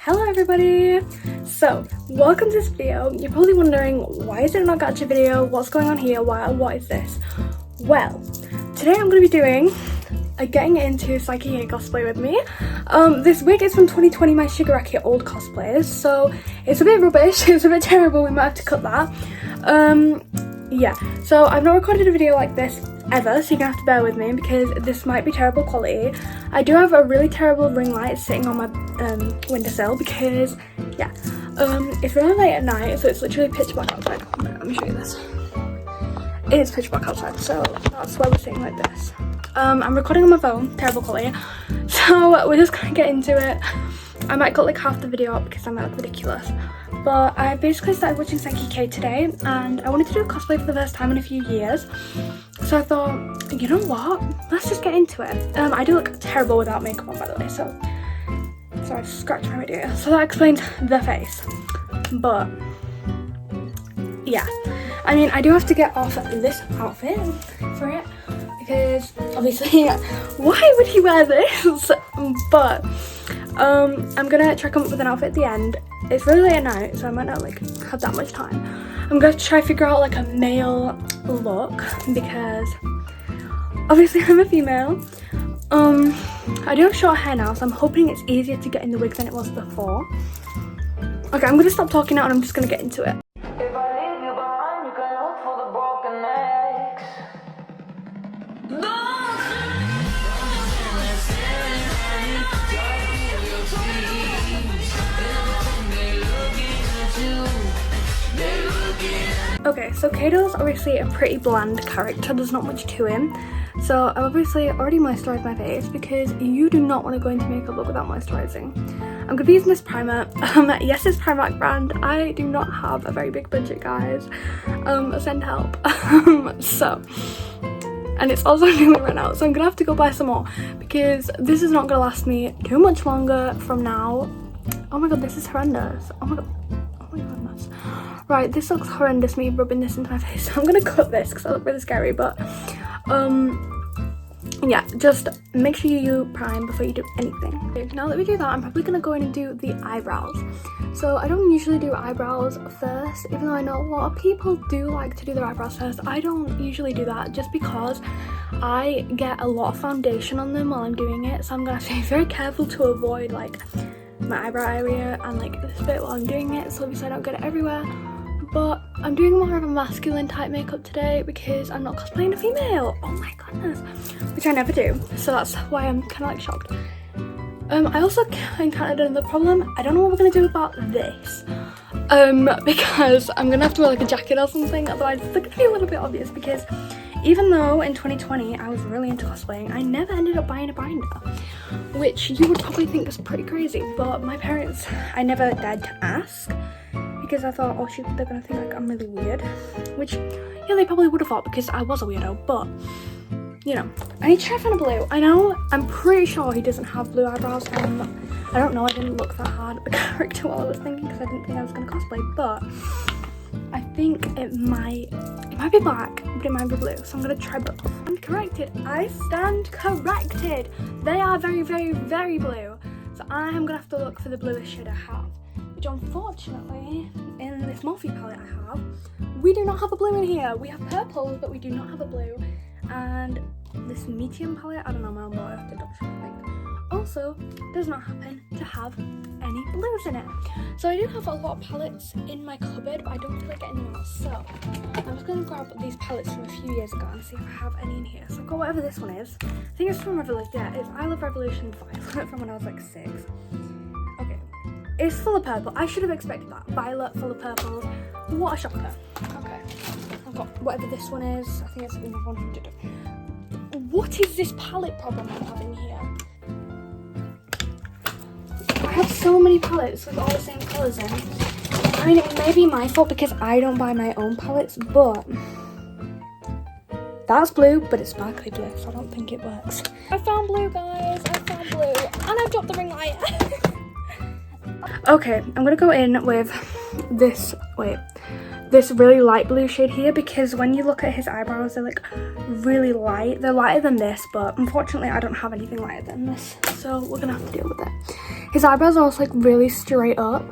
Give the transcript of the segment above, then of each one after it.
Hello everybody! So, welcome to this video. You're probably wondering, why is it not a gacha video? What's going on here? What is this? Well, today I'm going to be doing a getting into Saiki cosplay with me. This wig is from 2020, my Shigaraki old cosplays, so it's a bit rubbish, it's a bit terrible, we might have to cut that. Yeah, so I've not recorded a video like this ever, so you're gonna have to bear with me because this might be terrible quality. I do have a really terrible ring light sitting on my windowsill because, yeah, it's really late at night, so it's literally pitch black outside. Let me show you this. It is pitch black outside, so that's why we're sitting like this. I'm recording on my phone, terrible quality, so we're just gonna get into it. I might cut like half the video up because I might look ridiculous. But I basically started watching Saiki today and I wanted to do a cosplay for the first time in a few years. So I thought, you know what, let's just get into it. I do look terrible without makeup on, by the way, so sorry, I scratched my video. So that explains the face. But yeah, I mean, I do have to get off this outfit for it because obviously, why would he wear this? But I'm gonna try come up with an outfit at the end. It's really late at night, so I might not like have that much time. I'm gonna try figure out like a male look because obviously I'm a female. I do have short hair now, so I'm hoping it's easier to get in the wig than it was before. Okay, I'm gonna stop talking now and I'm just gonna get into it. Okay, so KAIDO's obviously a pretty bland character, there's not much to him. So I've obviously already moisturised my face because you do not want to go into makeup look without moisturising. I'm going to be using this primer. Yes, it's Primark brand. I do not have a very big budget, guys. Send help. And it's also nearly run out, so I'm going to have to go buy some more because this is not going to last me too much longer from now. Oh my god, this is horrendous. Oh my goodness. Right, this looks horrendous, me rubbing this into my face. So I'm gonna cut this because I look really scary, but yeah, just make sure you prime before you do anything. Okay, now that we do that, I'm probably gonna go in and do the eyebrows. So I don't usually do eyebrows first, even though I know a lot of people do like to do their eyebrows first. I don't usually do that just because I get a lot of foundation on them while I'm doing it, so I'm gonna have to be very careful to avoid like my eyebrow area and like this bit while I'm doing it, so obviously I don't get it everywhere. But I'm doing more of a masculine type makeup today because I'm not cosplaying a female. Oh my goodness, which I never do, so that's why I'm kind of like shocked. I also encountered another problem. I don't know what we're gonna do about this because I'm gonna have to wear like a jacket or something, otherwise it's gonna be a little bit obvious. Because even though in 2020 I was really into cosplaying, I never ended up buying a binder, which you would probably think is pretty crazy, but my parents, I never dared to ask because I thought, oh shoot, they're gonna think like I'm really weird, which yeah, they probably would have thought because I was a weirdo. But you know, I need to try to find a blue. I know, I'm pretty sure he doesn't have blue eyebrows. I don't know, I didn't look that hard at the character while I was thinking because I didn't think I was gonna cosplay, but I think it might be black, but it might be blue, so I'm gonna try both. I'm corrected. I stand corrected. They are very, very, very blue. So I am gonna have to look for the bluest shade I have, which unfortunately, in this Morphe palette I have, we do not have a blue in here. We have purples, but we do not have a blue. And this medium palette, I don't know, my own boy, I have to double check, I think, also does not happen to have any blues in it. So I do have a lot of palettes in my cupboard, but I don't feel like getting them out. So I'm just going to grab these palettes from a few years ago and see if I have any in here. So I've got whatever this one is. I think it's from Revolution. Yeah, it's I Love Revolution Violet from when I was like 6. Okay, it's full of purple. I should have expected that. Violet, full of purples. What a shocker. Okay, I've got whatever this one is. I think it's in 100. What is this palette problem I'm having here? I have so many palettes with all the same colours in. I mean, it may be my fault because I don't buy my own palettes, but that's blue, but it's sparkly blue, so I don't think it works. I found blue, guys. I found blue, and I've dropped the ring light. Okay, I'm gonna go in with this this really light blue shade here, because when you look at his eyebrows, they're like really light. They're lighter than this, but unfortunately I don't have anything lighter than this, so we're gonna have to deal with it. His eyebrows are also like really straight up,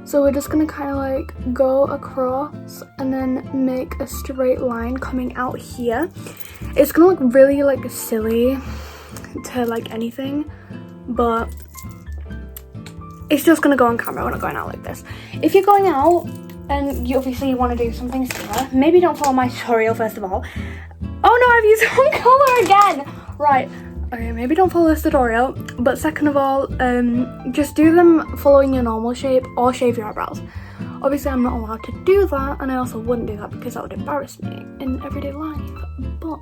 so we're just gonna kind of like go across and then make a straight line coming out here. It's gonna look really like silly to like anything, but it's just gonna go on camera. We're not going out like this. If you're going out and you obviously want to do something similar, maybe don't follow my tutorial first of all. Oh no, I've used wrong color again. Right, okay, maybe don't follow this tutorial, but second of all, just do them following your normal shape or shave your eyebrows. Obviously I'm not allowed to do that, and I also wouldn't do that because that would embarrass me in everyday life, but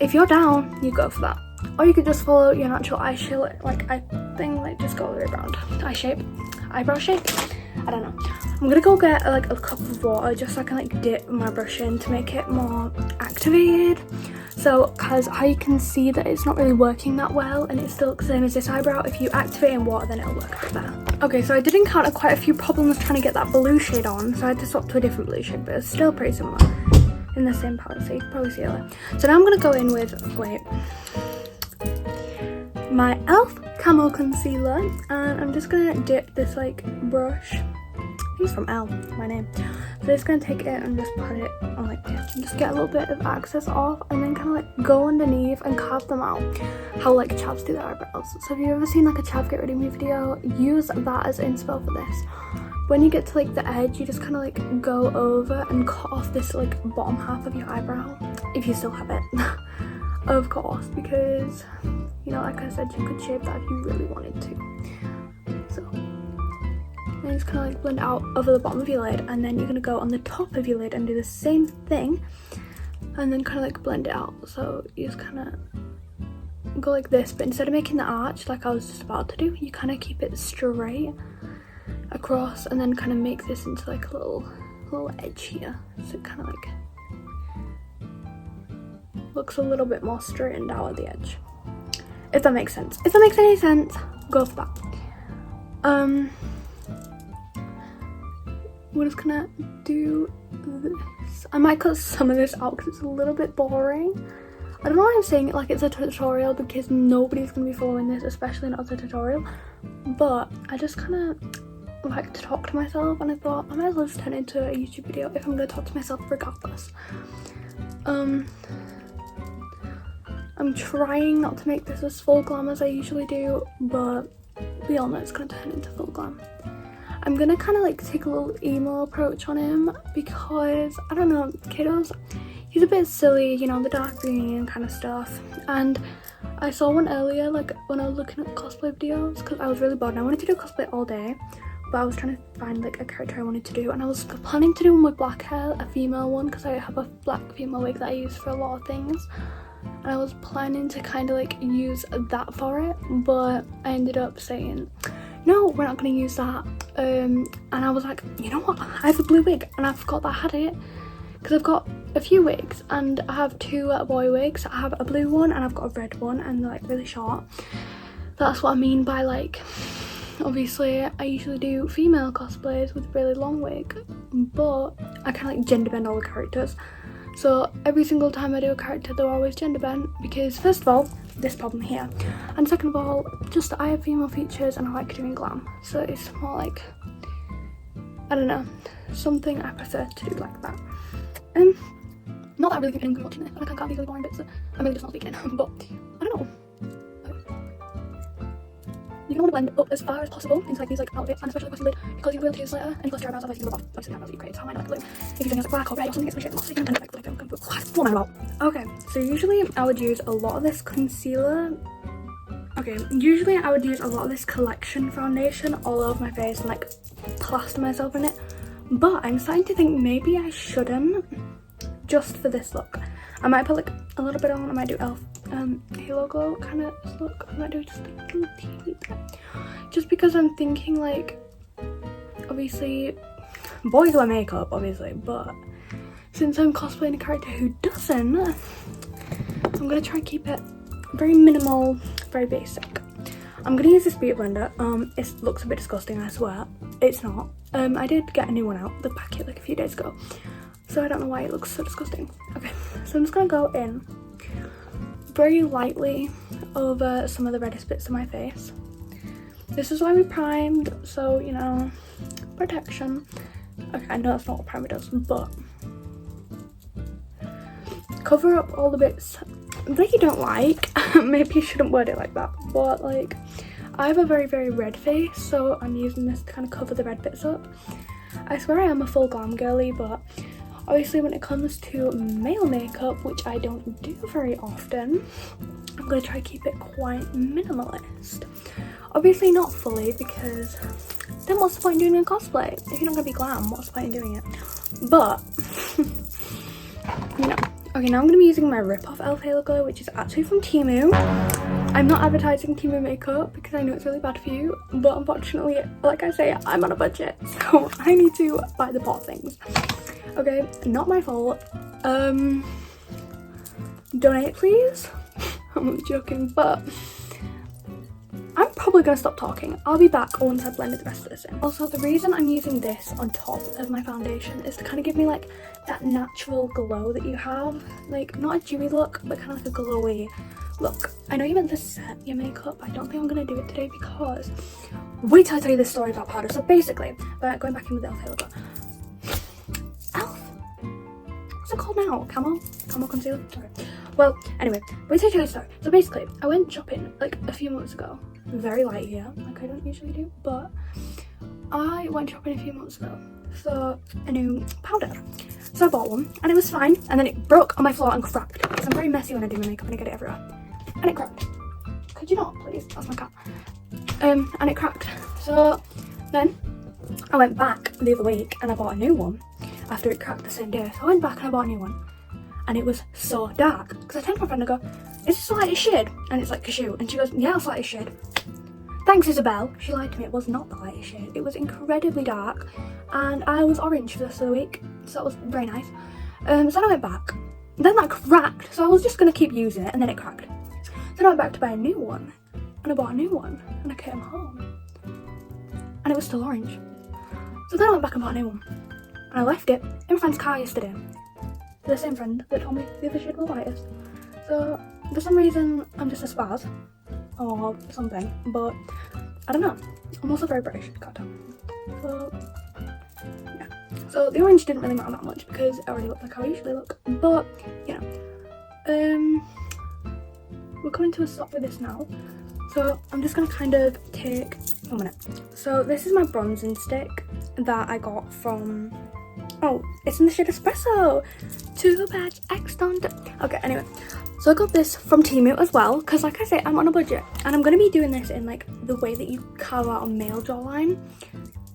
if you're down, you go for that. Or you could just follow your natural eye shape, like I think, like just go all the way around. Eye shape, eyebrow shape, I don't know. I'm gonna go get like a cup of water just so I can like dip my brush in to make it more activated. So, because how you can see that it's not really working that well and it still looks the same as this eyebrow, if you activate in water then it'll work a bit better. Okay, so I did encounter quite a few problems trying to get that blue shade on, so I had to swap to a different blue shade, but it's still pretty similar in the same palette, so you can probably see it. So now I'm gonna go in with, my e.l.f. Camo Concealer, and I'm just gonna dip this like brush. I think it's from e.l.f., my name. So I'm just gonna take it and just put it on like this and just get a little bit of excess off, and then kind of like go underneath and carve them out. How like chavs do their eyebrows. So if you've ever seen like a chav get ready me video, use that as inspo for this. When you get to like the edge, you just kind of like go over and cut off this like bottom half of your eyebrow, if you still have it. Of course, because you know, like I said, you could shape that if you really wanted to. So then just kind of like blend out over the bottom of your lid, and then you're gonna go on the top of your lid and do the same thing, and then kind of like blend it out. So you just kind of go like this, but instead of making the arch like I was just about to do, you kind of keep it straight across, and then kind of make this into like a little edge here, so it kind of like looks a little bit more straightened out at the edge, if that makes sense. If that makes any sense, go for that. We're just gonna do this. I might cut some of this out because it's a little bit boring. I don't know why I'm saying it like it's a tutorial, because nobody's gonna be following this, especially not as a tutorial, but I just kind of like to talk to myself, and I thought I might as well just turn it into a YouTube video if I'm gonna talk to myself regardless. I'm trying not to make this as full glam as I usually do, but we all know it's gonna turn into full glam. I'm gonna kind of like take a little emo approach on him, because I don't know, KAIDO's, he's a bit silly, you know, the dark green kind of stuff. And I saw one earlier, like when I was looking at cosplay videos, because I was really bored and I wanted to do cosplay all day, but I was trying to find like a character I wanted to do, and I was planning to do one with black hair, a female one, because I have a black female wig that I use for a lot of things, and I was planning to kind of like use that for it, but I ended up saying no, we're not going to use that. And I was like, you know what, I have a blue wig, and I forgot that I had it, because I've got a few wigs, and I have two boy wigs. I have a blue one and I've got a red one, and they're like really short. That's what I mean by like, obviously I usually do female cosplays with a really long wig, but I kind of like gender bend all the characters. So every single time I do a character, they're always gender bent, because first of all, this problem here, and second of all, just I have female features and I like doing glam, so it's more like, I don't know, something I prefer to do like that. Not that I really think anyone's watching this, and I can't really boring bits that I'm really just not speaking, but I don't know. You don't want to blend it up as far as possible into like these like outfits, and especially across the lid, because you will do this later, and plus your eyebrows obviously rub off, obviously the eyebrows that you create, so I might not like blue. If you're doing like black or red or something, it's going to shape them off, so you can like what am I about? Okay, so usually I would use a lot of this concealer. Okay, usually I would use a lot of this collection foundation all over my face and like plaster myself in it, but I'm starting to think maybe I shouldn't, just for this look. I might put like a little bit on, I might do e.l.f. Halo Glow kind of look. I might do just a little teeny bit, just because I'm thinking like, obviously boys wear makeup obviously, but since I'm cosplaying a character who doesn't, I'm gonna try and keep it very minimal, very basic. I'm gonna use this beauty blender. It looks a bit disgusting, I swear, it's not. I did get a new one out the packet like a few days ago, so I don't know why it looks so disgusting. Okay, so I'm just gonna go in very lightly over some of the reddest bits of my face. This is why we primed, so you know, protection. Okay, I know that's not what primer does, but cover up all the bits that you don't like. Maybe you shouldn't word it like that, but like, I have a very, very red face, so I'm using this to kind of cover the red bits up. I swear I am a full glam girly, but obviously when it comes to male makeup, which I don't do very often, I'm going to try to keep it quite minimalist. Obviously not fully, because then what's the point in doing a cosplay? If you're not going to be glam, what's the point in doing it? But, you know. Okay, now I'm going to be using my rip-off e.l.f. Halo Glow, which is actually from Temu. I'm not advertising Temu makeup because I know it's really bad for you, but unfortunately, like I say, I'm on a budget, so I need to buy the pot things. Okay, not my fault. Donate please. I'm joking, but I'm probably gonna stop talking. I'll be back once I've blended the rest of this in. Also, the reason I'm using this on top of my foundation is to kind of give me like that natural glow that you have. Like, not a dewy look, but kind of like a glowy look. I know you meant to set your makeup. I don't think I'm gonna do it today because wait till I tell you this story about powder. So basically, going back in with the e.l.f. Halo Glow. e.l.f. What's it called now? Camo concealer? Okay. Well, anyway, wait till I tell you the story. So basically, I went shopping like a few months ago. Very light here, like I don't usually do, but I went shopping a few months ago for a new powder. So I bought one and it was fine, and then it broke on my floor and cracked because I'm very messy when I do my makeup and I get it everywhere. And it cracked. Could you not, please? That's my cat. And it cracked. So then I went back the other week and I bought a new one after it cracked the same day. So I went back and I bought a new one. And it was so dark. Because I turned to my friend and I go, is this the lightest shade? And it's like cashew. And she goes, yeah, it's the lightest shade. Thanks, Isabel. She lied to me. It was not the lightest shade. It was incredibly dark. And I was orange for the rest of the week. So that was very nice. So then I went back. Then that cracked. So I was just going to keep using it. And then it cracked. Then I went back to buy a new one. And I bought a new one. And I came home. And it was still orange. So then I went back and bought a new one. And I left it in my friend's car yesterday. The same friend that told me the other shade was lightest. So for some reason I'm just a spaz or something, but I don't know. I'm also very British, can't tell. So yeah. So the orange didn't really matter that much because it already looked like how I usually look. But you know, we're coming to a stop with this now. So I'm just gonna kind of take 1 minute. So this is my bronzing stick that I got from, oh, it's in the shade Espresso. Too bad X don't. Okay, anyway. So I got this from Temu as well, because like I say, I'm on a budget. And I'm going to be doing this in like the way that you carve out a male jawline.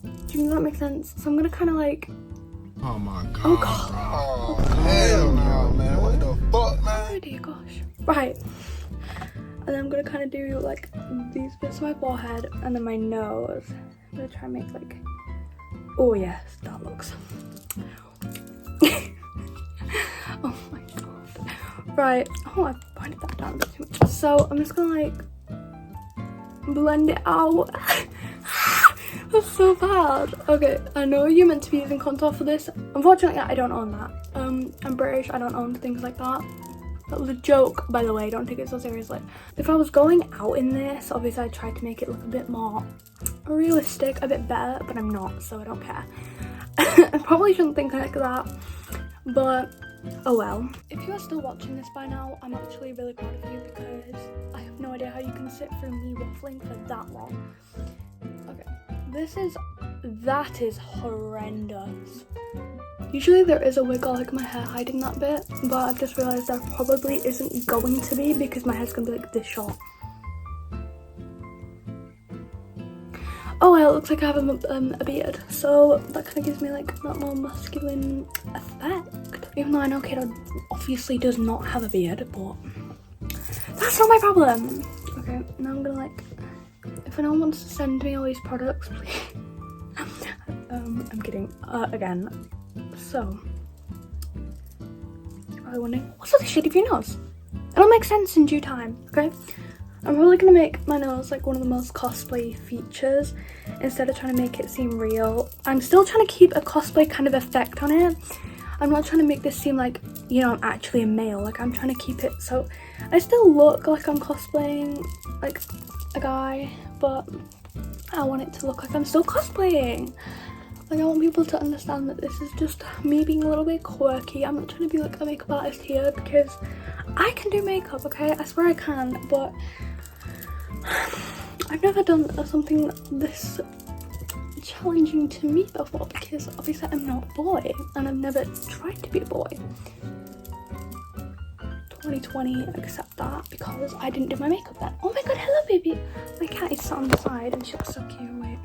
Do you know that makes sense? So I'm going to kind of like... Oh my god. Oh god. Oh, hell no, man. What the fuck, man? Oh dear gosh. Right. And then I'm going to kind of do like these bits of my forehead and then my nose. I'm going to try and make like... Oh yes, that looks... Oh my god. Right. Oh, I pointed that down a bit too much. So I'm just gonna like blend it out. That's so bad. Okay, I know you're meant to be using contour for this. Unfortunately, I don't own that. I'm British, I don't own things like that. That was a joke, by the way, don't take it so seriously. If I was going out in this, obviously I'd try to make it look a bit more realistic, a bit better, but I'm not, so I don't care. I probably shouldn't think like that, but oh well. If you are still watching this by now, I'm actually really proud of you because I have no idea how you can sit through me waffling for that long. Okay, that is horrendous. Usually there is a wig or like my hair hiding that bit, but I've just realised there probably isn't going to be because my hair's going to be like this short. Oh well, it looks like I have a beard, so that kind of gives me like that more masculine effect. Even though I know KAIDO obviously does not have a beard, but that's not my problem. Okay, now I'm gonna like, if anyone wants to send me all these products, please. I'm kidding, again. So, you're probably wondering, what's the shade of your nose? It'll make sense in due time, okay? I'm probably gonna make my nose like one of the most cosplay features instead of trying to make it seem real. I'm still trying to keep a cosplay kind of effect on it. I'm not trying to make this seem like, you know, I'm actually a male. Like, I'm trying to keep it so I still look like I'm cosplaying like a guy, but I want it to look like I'm still cosplaying. Like, I want people to understand that this is just me being a little bit quirky. I'm not trying to be like a makeup artist here because I can do makeup, okay? I swear I can, but I've never done something this challenging to me before because obviously I'm not a boy and I've never tried to be a boy. 2020, accept that because I didn't do my makeup then. Oh my god, hello baby! My cat is sat on the side and she looks so cute. Wait.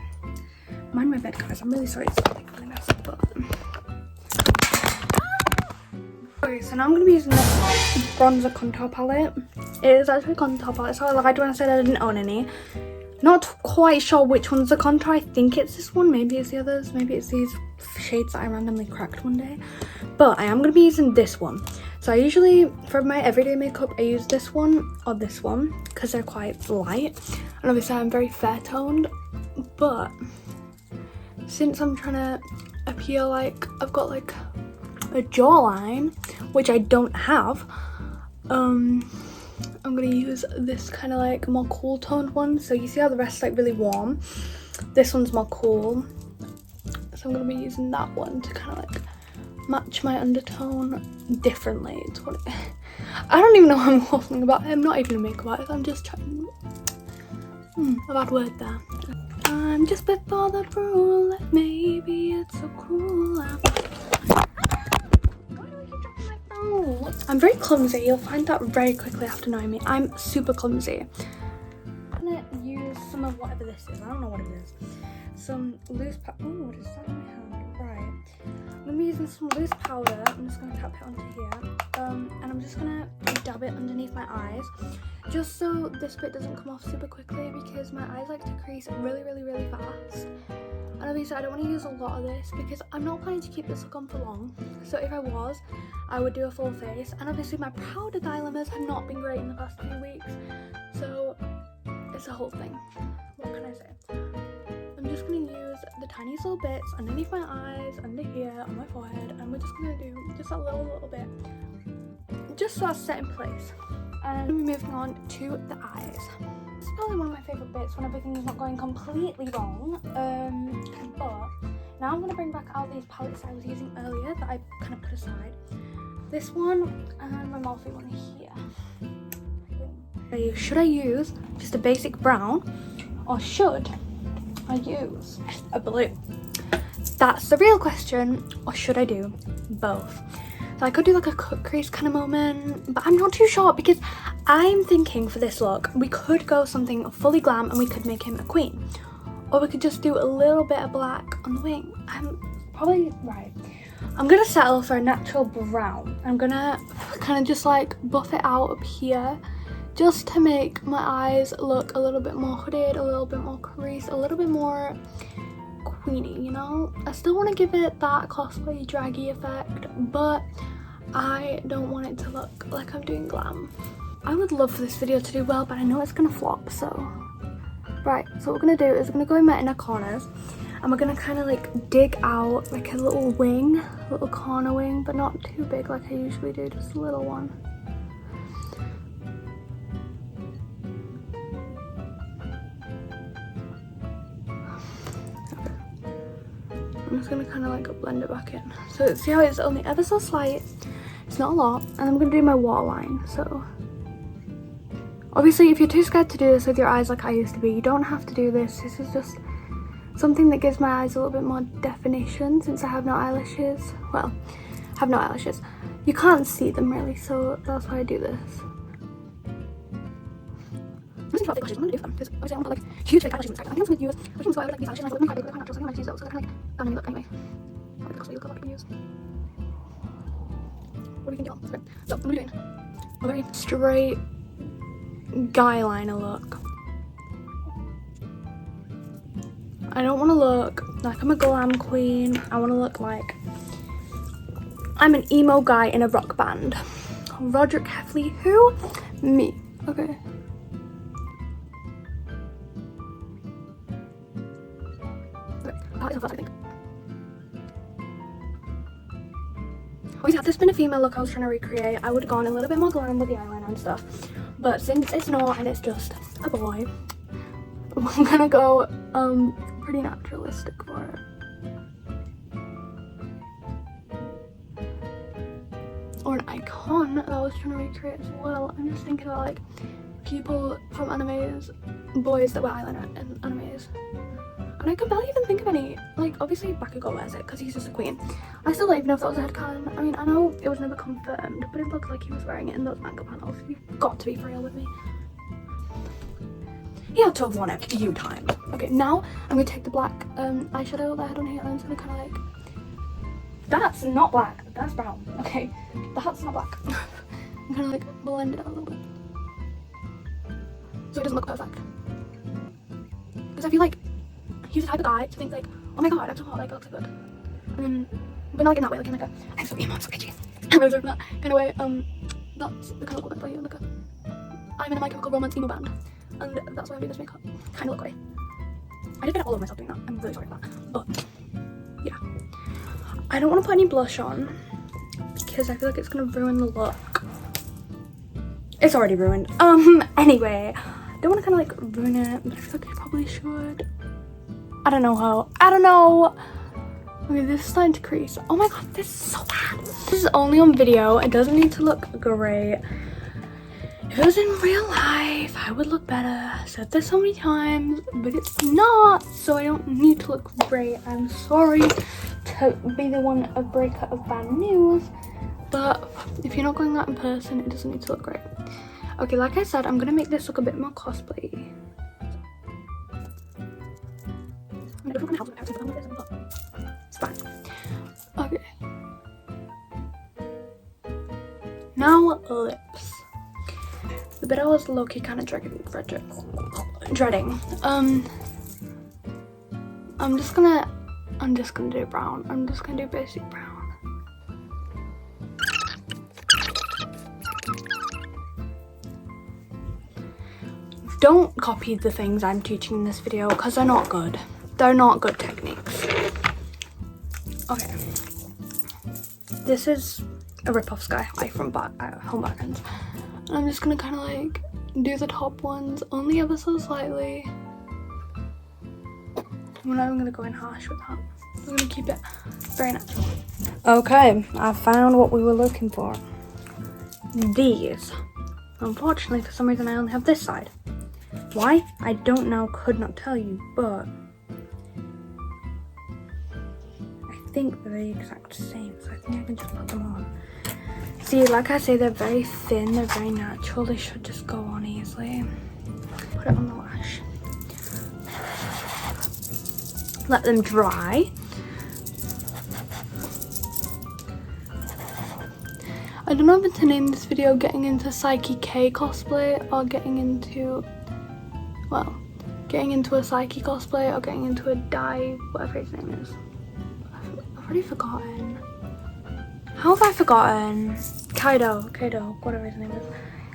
Mind my bed, guys. I'm really sorry it's like really messy, but okay, so now I'm gonna be using this bronzer contour palette. It is actually a contour palette, so I lied when I said I didn't own any. Not quite sure which one's the contour. I think it's this one, maybe it's the others, maybe it's these shades that I randomly cracked one day. But I am gonna be using this one. So I usually, for my everyday makeup, I use this one or this one because they're quite light. And obviously I'm very fair toned, but since I'm trying to appear like I've got like a jawline, which I don't have, I'm gonna use this kind of like more cool toned one. So you see how the rest is like really warm, this one's more cool, so I'm gonna be using that one to kind of like match my undertone differently. It's what I don't even know what I'm waffling about. I'm not even a makeup artist, I'm just trying. A bad word there. I'm just before the rule, maybe it's so cruel. Why do I keep dropping my phone? I'm very clumsy, you'll find that very quickly after knowing me. I'm super clumsy. I'm gonna use some of whatever this is, I don't know what it is. Some loose powder. Oh, what is that in my hand? Right. I'm gonna be using some loose powder. I'm just gonna tap it onto here. And I'm just gonna dab it underneath my eyes. Just so this bit doesn't come off super quickly because my eyes like to crease really fast. And obviously I don't want to use a lot of this because I'm not planning to keep this look on for long. So if I was, I would do a full face. And obviously my powder dilemmas have not been great in the past few weeks. So it's a whole thing. What can I say? I'm just going to use the tiniest little bits underneath my eyes, under here, on my forehead. And we're just going to do just a little bit. Just so that's set in place. And we're moving on to the eyes. This is probably one of my favourite bits when everything's not going completely wrong. But now I'm going to bring back out these palettes I was using earlier that I kind of put aside. This one and my Morphe one here. Should I use just a basic brown or should I use a blue? That's the real question. Or should I do both? So I could do like a cut crease kind of moment, but I'm not too sure because I'm thinking for this look, we could go something fully glam and we could make him a queen. Or we could just do a little bit of black on the wing. I'm probably right. I'm gonna settle for a natural brown. I'm gonna kind of just like buff it out up here just to make my eyes look a little bit more hooded, a little bit more creased, a little bit more queenie, you know? I still want to give it that cosplay draggy effect, but I don't want it to look like I'm doing glam. I would love for this video to do well, but I know it's gonna flop, so. Right, so what we're gonna do is we're gonna go in my inner corners and we're gonna kind of like dig out like a little wing, a little corner wing, but not too big like I usually do, just a little one. I'm just gonna kind of like blend it back in. So see how it's only ever so slight, it's not a lot, and I'm gonna do my waterline. So obviously if you're too scared to do this with your eyes like I used to be, you don't have to do this. This is just something that gives my eyes a little bit more definition since I have no eyelashes. Well, I have no eyelashes. You can't see them really, so that's why I do this. I'm just thinking about fake lashes. I'm gonna do them because obviously I want to put like huge fake eyelashes in the start. I think I'm just gonna use, which one's why I like these eyelashes, and I thought they might be quite natural, so I'm gonna use those. So they're kind of like down in the look anyway. I like the cosplay look a lot of people use. What do we think on? Okay. So I'm doing a very straight guy liner look. I don't want to look like I'm a glam queen. I want to look like I'm an emo guy in a rock band. Roderick Heffley, who? Me. Okay. Palette is so fast, I think. Obviously, had this been a female look I was trying to recreate, I would have gone a little bit more glam with the eyeliner and stuff. But since it's not and it's just a boy, I'm gonna go pretty naturalistic for it. Or an icon that I was trying to recreate as well. I'm just thinking about like people from animes, boys that wear eyeliner in animes. And I could barely even think of any. Like, obviously Bakugo wears it because he's just a queen. I still don't even know if that was a headcanon. I mean, I know it was never confirmed, but it looked like he was wearing it in those manga panels. You've got to be for real with me. He had to have worn it a few times. Okay, now I'm going to take the black eyeshadow that I had on here and I'm just going to kind of like... That's not black, that's brown. Okay, that's not black. I'm going to like blend it out a little bit. So it doesn't look perfect. Because I feel like he's the type of guy to think like, oh my god, I'm so hot, like, that looks so good. And then, but not like in that way, like in like a, I'm so emo, I'm so itchy. I'm really that kind of way, that's the kind of look I play in like a, I'm in a My Chemical Romance emo band. And that's why I'm doing this makeup, kind of look way. I did get it all over myself doing that, I'm really sorry for that. But, yeah. I don't want to put any blush on, because I feel like it's going to ruin the look. It's already ruined. Anyway, I don't want to kind of like ruin it, but I feel like I probably should. I don't know how. I don't know. Okay, this is starting to crease. Oh my god, this is so bad. This is only on video. It doesn't need to look great. If it was in real life, I would look better. I've said this so many times, but it's not, so I don't need to look great. I'm sorry to be the one of breaker of bad news, but if you're not going that in person, it doesn't need to look great. Okay, like I said, I'm gonna make this look a bit more cosplay. It's fine. Okay. Now lips. The bit I was low-key kind of dreading. I'm just gonna do brown. I'm just gonna do basic brown. Don't copy the things I'm teaching in this video because they're not good. They're not good techniques. Okay. This is a rip-off Sky High from Home Backends. And I'm just gonna kind of like do the top ones only ever so slightly. We're not even gonna go in harsh with that. We're gonna keep it very natural. Okay, I found what we were looking for. These. Unfortunately, for some reason, I only have this side. Why? I don't know, could not tell you, but I think they're the exact same, so I think I can just put them on. See, like I say, they're very thin, they're very natural, they should just go on easily. Put it on the lash. Let them dry. I don't know if to name this video getting into Saiki K cosplay or getting into, well, getting into a Saiki cosplay or getting into a Dai, whatever his name is. I've already forgotten. How have I forgotten? Kaido, whatever his name is.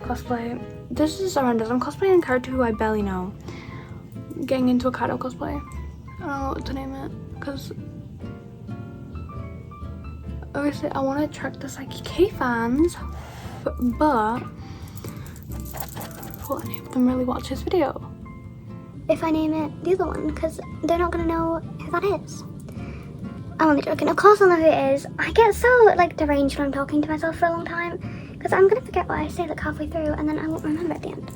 Cosplay. This is horrendous. I'm cosplaying a character who I barely know. Getting into a Kaido cosplay. I don't know what to name it, because obviously I want to attract the Saiki K fans, but will any of them really watch this video? If I name it the other one, because they're not going to know who that is. I'm only joking. Of course I'll know who it is. I get so like deranged when I'm talking to myself for a long time, because I'm going to forget what I say like halfway through and then I won't remember at the end.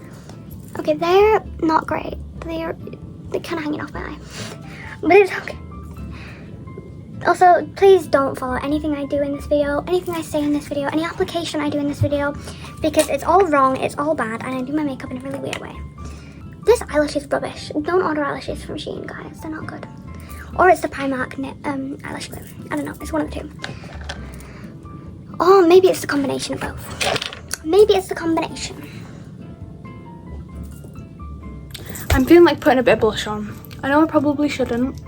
Okay, they're not great. They're kind of hanging off my eye. But it's okay. Also, please don't follow anything I do in this video, anything I say in this video, any application I do in this video, because it's all wrong, it's all bad, and I do my makeup in a really weird way. This eyelash is rubbish. Don't order eyelashes from Shein, guys. They're not good. Or it's the Primark eyelash glue. I don't know. It's one of the two. Or maybe it's the combination of both. Maybe it's the combination. I'm feeling like putting a bit of blush on. I know I probably shouldn't,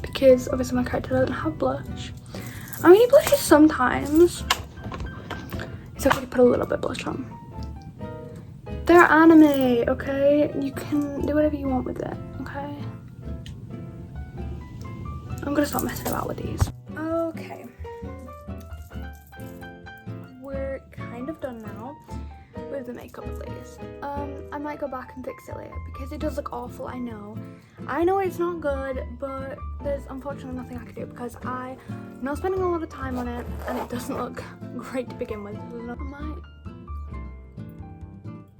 because obviously my character doesn't have blush. I mean, he blushes sometimes. So I could put a little bit of blush on. They're anime, okay? You can do whatever you want with it, okay? okay? I'm gonna stop messing about with these. Okay. We're kind of done now with the makeup at least. I might go back and fix it later because it does look awful, I know. I know it's not good, but there's unfortunately nothing I can do because I'm not spending a lot of time on it and it doesn't look great to begin with.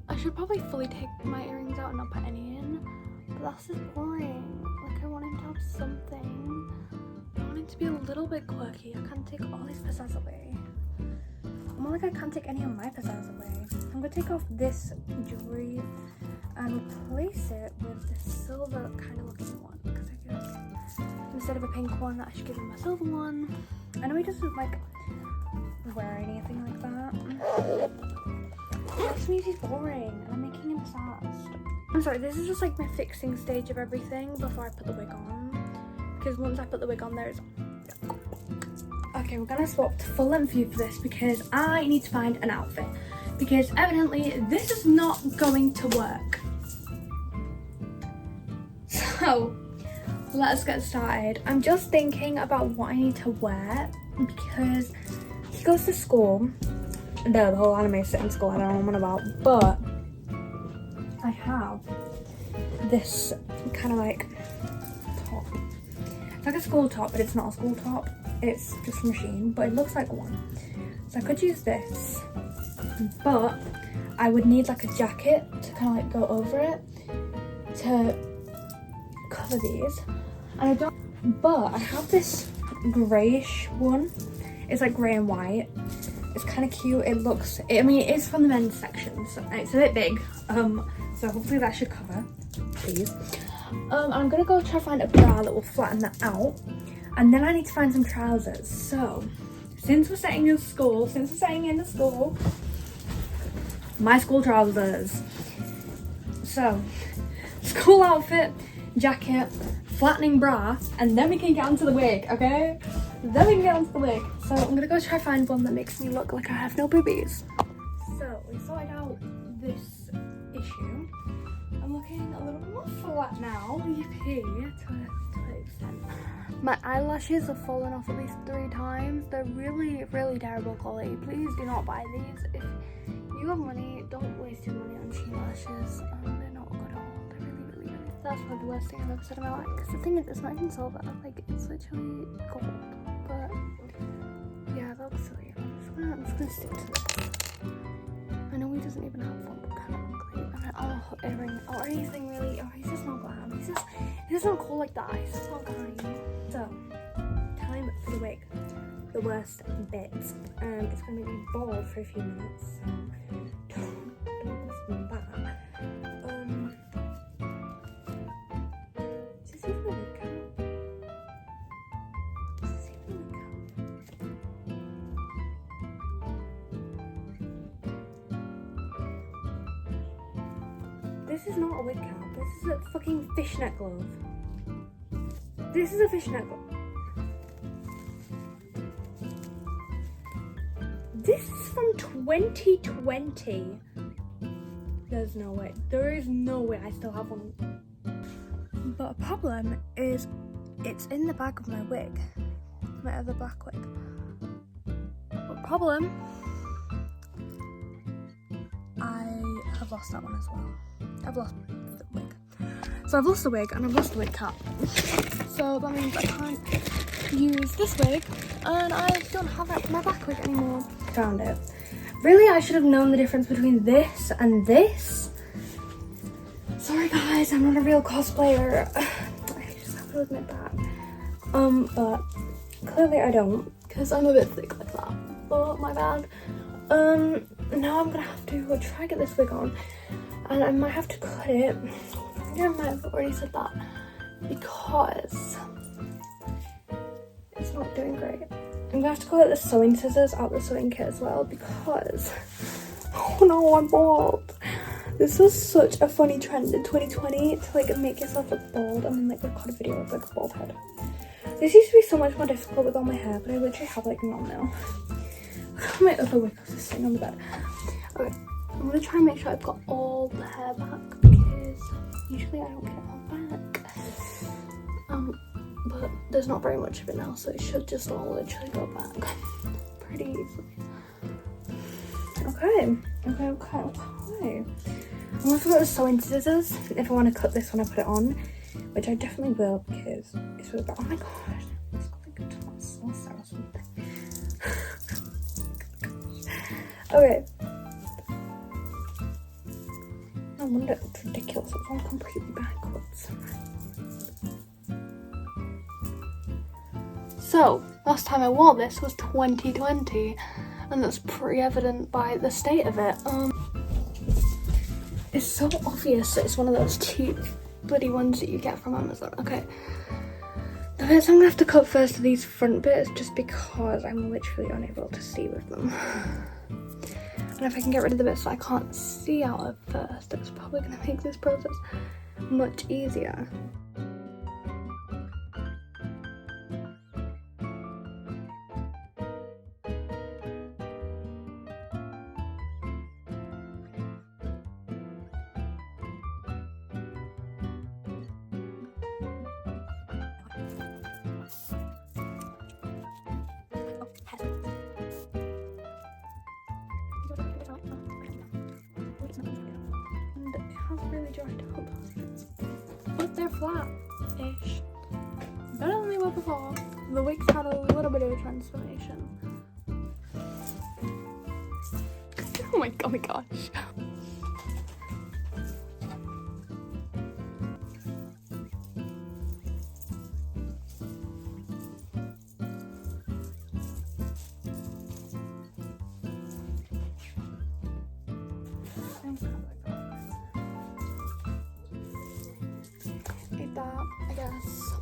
I should probably fully take my earrings out and not put any in, but that's just boring. Like I want him to have something. I want it to be a little bit quirky. I can't take all these pizzazz away. More like I can't take any of my pizzazz away. I'm gonna take off this jewelry and replace it with this silver kind of looking one because I guess instead of a pink one I should give him a silver one. I know he doesn't like wear anything like that. That just means he's boring and I'm making him obsessed. I'm sorry, this is just like my fixing stage of everything before I put the wig on, because once I put the wig on there's okay, we're gonna swap to full length view for this because I need to find an outfit because evidently this is not going to work. So let's get started. I'm just thinking about what I need to wear because he goes to school. No, the whole anime set in school, I don't know what I'm on about, but I have this kind of like top. It's like a school top, but it's not a school top. It's just from Shein, but it looks like one. So I could use this, but I would need like a jacket to kind of like go over it to cover these. And I don't, but I have this greyish one. It's like grey and white. It's kind of cute. It looks, I mean, it is from the men's section, so it's a bit big. So hopefully that should cover, please. I'm gonna go try to find a bra that will flatten that out. And then I need to find some trousers. So, since we're staying in school, my school trousers. So, school outfit, jacket, flattening bra, and then we can get onto the wig, okay? Then we can get onto the wig. So I'm gonna go try to find one that makes me look like I have no boobies. So we sorted out this issue. I'm looking a little more flat now, yippee, to an extent. My eyelashes have fallen off at least 3 times. They're really, really terrible quality. Please do not buy these. If you have money, don't waste your money on Shein lashes. They're not good at all. They're really, really, really. That's probably the worst thing I've ever said in my life. Because the thing is, it's not even silver. Like, it's literally gold. But yeah, that looks silly. I'm just gonna stick to this. I know he doesn't even have one, but kind of ugly. And earring or anything really. Oh, he's just not glam. He's just not cool like that. He's just not kind. So, time for the wig. The worst bit. It's gonna be bald for a few minutes. So don't listen to that. Is this even a wig cap? Is this even a wig cap? This is not a wig cap. This is a fucking fishnet glove. This is a fishnet glove. This is from 2020. There's no way. There is no way I still have one. But a problem is it's in the back of my wig. My other black wig. But problem, I have lost that one as well. I've lost the wig. So I've lost the wig and I've lost the wig cap. So that means I can't use this wig and I don't have my back wig anymore. Found it. Really, I should have known the difference between this and this. Sorry guys, I'm not a real cosplayer. I just have to admit that. But clearly I don't, because I'm a bit thick like that. But my bad. Now I'm gonna have to try to get this wig on. And I might have to cut it. I think I might have already said that. Because it's not doing great. I'm gonna have to go get the sewing scissors out the sewing kit as well because, oh no, I'm bald. This was such a funny trend in 2020 to like make yourself look bald and then like record a video with like a bald head. This used to be so much more difficult with all my hair, but I literally have like none now. My other wig was just sitting on the bed. Okay, I'm gonna try and make sure I've got all the hair back because usually I don't get it all back. but there's not very much of it now, so it should just all literally go back pretty easily. Okay. I'm gonna forget the sewing scissors if I want to cut this when I put it on, which I definitely will because it's really bad. Oh my god, it's got like a tomato sauce or something. Okay. No wonder it's ridiculous, it's all completely backwards. So, last time I wore this was 2020, and that's pretty evident by the state of it. It's so obvious that it's one of those cheap bloody ones that you get from Amazon. Okay. The bits I'm gonna have to cut first are these front bits, just because I'm literally unable to see with them. And if I can get rid of the bits that I can't see out of first, it's probably gonna make this process much easier. And it has really dried up, but they're flat-ish. Better than they were before. The wigs had a little bit of a transformation. Oh my gosh. Eat that, I guess.